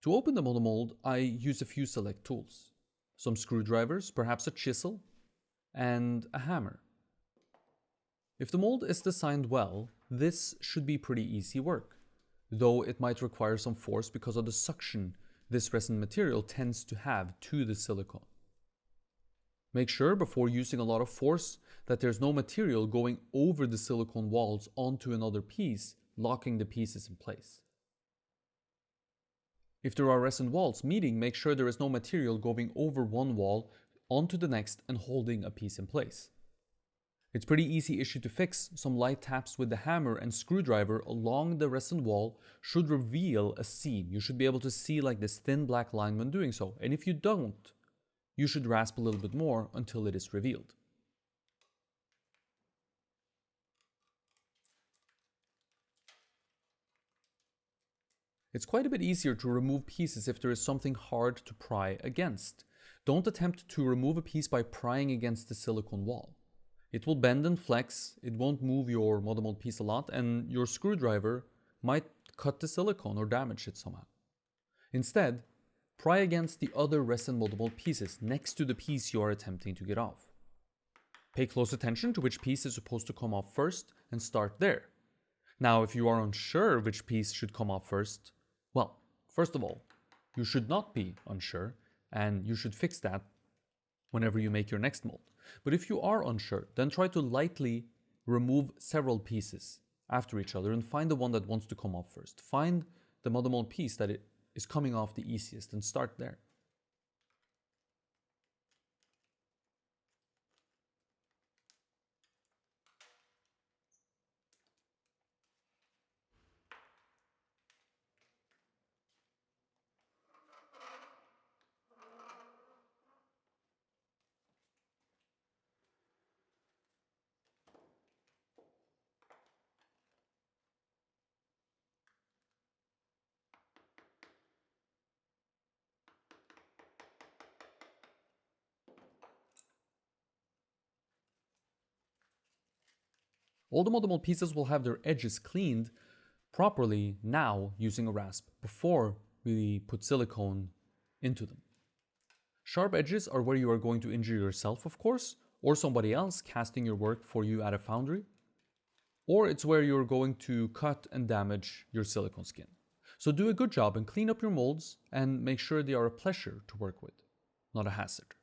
To open the model mold, I use a few select tools. Some screwdrivers, perhaps a chisel, and a hammer. If the mold is designed well, this should be pretty easy work, though it might require some force because of the suction this resin material tends to have to the silicone. Make sure before using a lot of force that there's no material going over the silicone walls onto another piece, locking the pieces in place. If there are resin walls meeting, make sure there is no material going over one wall onto the next and holding a piece in place. It's pretty easy issue to fix. Some light taps with the hammer and screwdriver along the resin wall should reveal a seam. You should be able to see like this thin black line when doing so. And if you don't, you should rasp a little bit more until it is revealed. It's quite a bit easier to remove pieces if there is something hard to pry against. Don't attempt to remove a piece by prying against the silicone wall. It will bend and flex, it won't move your model mold piece a lot, and your screwdriver might cut the silicone or damage it somehow. Instead, pry against the other resin model mold pieces next to the piece you are attempting to get off. Pay close attention to which piece is supposed to come off first and start there. Now, if you are unsure which piece should come off first, well, first of all, you should not be unsure, and you should fix that whenever you make your next mold. But if you are unsure, then try to lightly remove several pieces after each other and find the one that wants to come off first. Find the model mold piece that is coming off the easiest and start there. All the model mold pieces will have their edges cleaned properly now using a rasp before we put silicone into them. Sharp edges are where you are going to injure yourself, of course, or somebody else casting your work for you at a foundry, or it's where you're going to cut and damage your silicone skin. So do a good job and clean up your molds and make sure they are a pleasure to work with, not a hazard.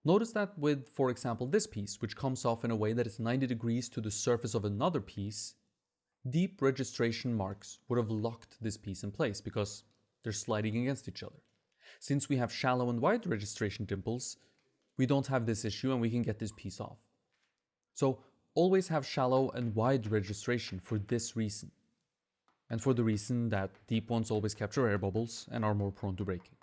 Notice that with, for example, this piece, which comes off in a way that is 90 degrees to the surface of another piece, deep registration marks would have locked this piece in place because they're sliding against each other. Since we have shallow and wide registration dimples, we don't have this issue and we can get this piece off. So always have shallow and wide registration for this reason, and for the reason that deep ones always capture air bubbles and are more prone to breaking.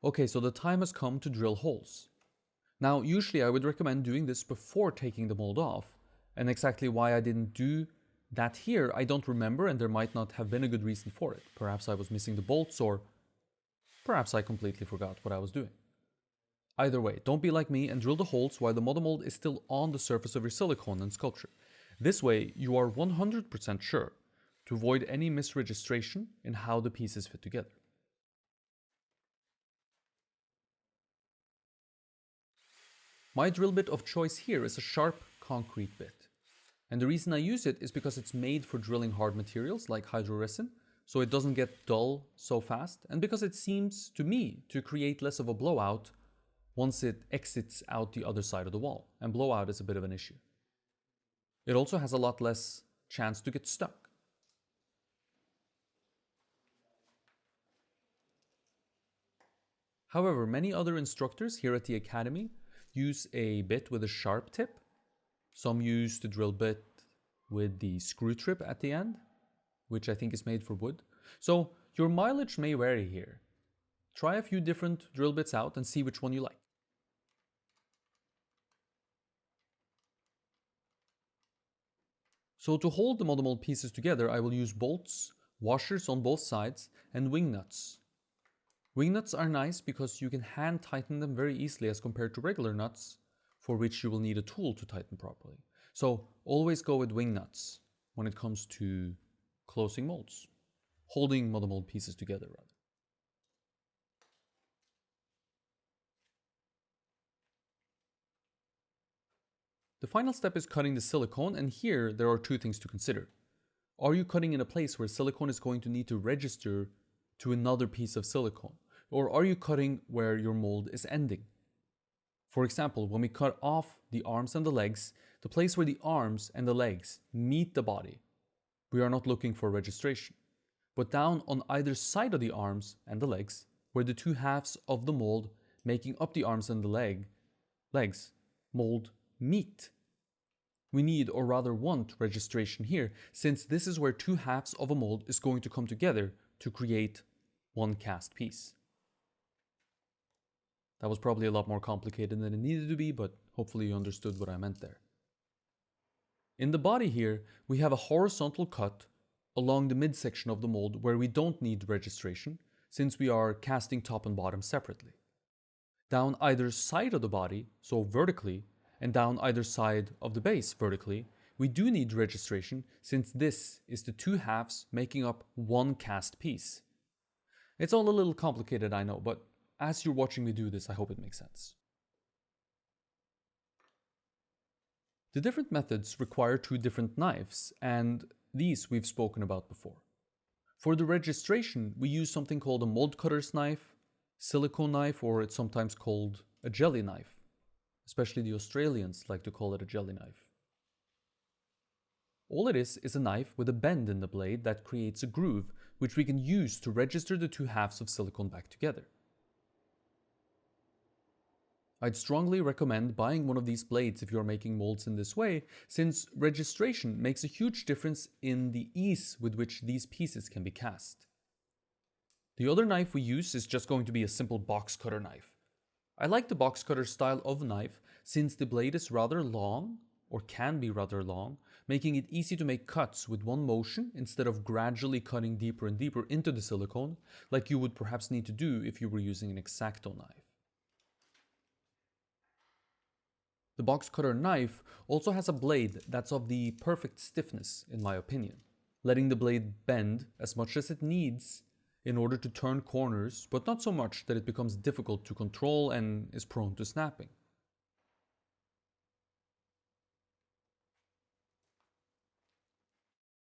Okay, so the time has come to drill holes. Now, usually I would recommend doing this before taking the mold off, and exactly why I didn't do that here, I don't remember, and there might not have been a good reason for it. Perhaps I was missing the bolts, or perhaps I completely forgot what I was doing. Either way, don't be like me and drill the holes while the model mold is still on the surface of your silicone and sculpture. This way, you are 100% sure to avoid any misregistration in how the pieces fit together. My drill bit of choice here is a sharp concrete bit. And the reason I use it is because it's made for drilling hard materials like hydro resin, so it doesn't get dull so fast, and because it seems to me to create less of a blowout once it exits out the other side of the wall, and blowout is a bit of an issue. It also has a lot less chance to get stuck. However, many other instructors here at the Academy use a bit with a sharp tip. Some use the drill bit with the screw trip at the end, which I think is made for wood. So your mileage may vary here. Try a few different drill bits out and see which one you like. So to hold the mold pieces together, I will use bolts, washers on both sides, and wing nuts. Wing nuts are nice because you can hand tighten them very easily as compared to regular nuts, for which you will need a tool to tighten properly. So always go with wing nuts when it comes to closing molds, holding mold pieces together rather. The final step is cutting the silicone, and here there are two things to consider. Are you cutting in a place where silicone is going to need to register to another piece of silicone? Or are you cutting where your mold is ending? For example, when we cut off the arms and the legs, the place where the arms and the legs meet the body, we are not looking for registration. But down on either side of the arms and the legs, where the two halves of the mold making up the arms and the legs mold meet, we need, or rather want, registration here, since this is where two halves of a mold is going to come together to create one cast piece. That was probably a lot more complicated than it needed to be, but hopefully you understood what I meant there. In the body here, we have a horizontal cut along the midsection of the mold where we don't need registration, since we are casting top and bottom separately. Down either side of the body, so vertically, and down either side of the base vertically, we do need registration, since this is the two halves making up one cast piece. It's all a little complicated, I know, but as you're watching me do this, I hope it makes sense. The different methods require two different knives, and these we've spoken about before. For the registration, we use something called a mold cutter's knife, silicone knife, or it's sometimes called a jelly knife. Especially the Australians like to call it a jelly knife. All it is a knife with a bend in the blade that creates a groove, which we can use to register the two halves of silicone back together. I'd strongly recommend buying one of these blades if you're making molds in this way, since registration makes a huge difference in the ease with which these pieces can be cast. The other knife we use is just going to be a simple box cutter knife. I like the box cutter style of knife since the blade is rather long, or can be rather long, making it easy to make cuts with one motion instead of gradually cutting deeper and deeper into the silicone, like you would perhaps need to do if you were using an X-Acto knife. The box cutter knife also has a blade that's of the perfect stiffness, in my opinion, letting the blade bend as much as it needs in order to turn corners, but not so much that it becomes difficult to control and is prone to snapping.